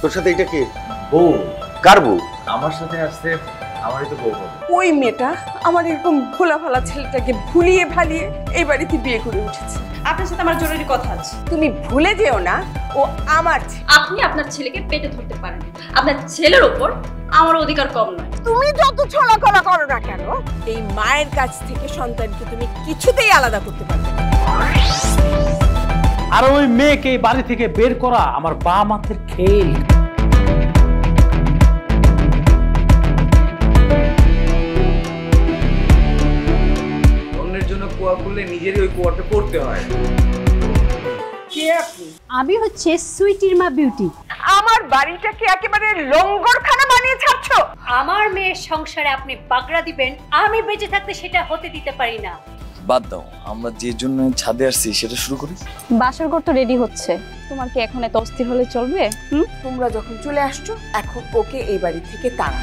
তোর সাথে এটা কে? বউ। কার বউ? আমার সাথে আসছে আমারই তো বউ হবে। ওই মেয়েটা আমার এরকম ভোলা ভালা ছেলেটাকে ভুলিয়ে ভালিয়ে এই বাড়িতে বিয়ে করে উঠেছে। আপনার সাথে আমার জরুরি কথা আছে। তুমি ভুলে যেও না ও আমার ছেলে। আপনি আপনার ছেলেকে পেটে ধরতে পারেন, আপনার ছেলের ওপর আমার অধিকার কম নয়। তুমি যত ছলাকলা করো না কেন, এই মায়ের কাছ থেকে সন্তানকে তুমি কিছুতেই আলাদা করতে পারবে না। আর ওই মেয়েকে বাড়ি থেকে বের করা আমার বাম হাতের খেল। অন্যের জন্য কুয়া করলে নিজেরই ওই কুয়াটা করতে হয়। কে আপনি? আমি হচ্ছে সুইটির মা বিউটি। আমার বাড়িটাকে একেবারে লঙ্গরখানা বানিয়ে ছাড়ছো। আমার মেয়ের সংসারে আপনি বাগড়া দিবেন, আমি বেঁচে থাকতে সেটা হতে দিতে পারি না। বাদ দাও, আমরা যে জন্য ছাদে আসছি সেটা শুরু করি। বাসর ঘর তো রেডি হচ্ছে, তোমার কি এখন এত অস্থির হলে চলবে? তোমরা যখন চলে আসছো এখন ওকে এই বাড়ি থেকে তাড়াও।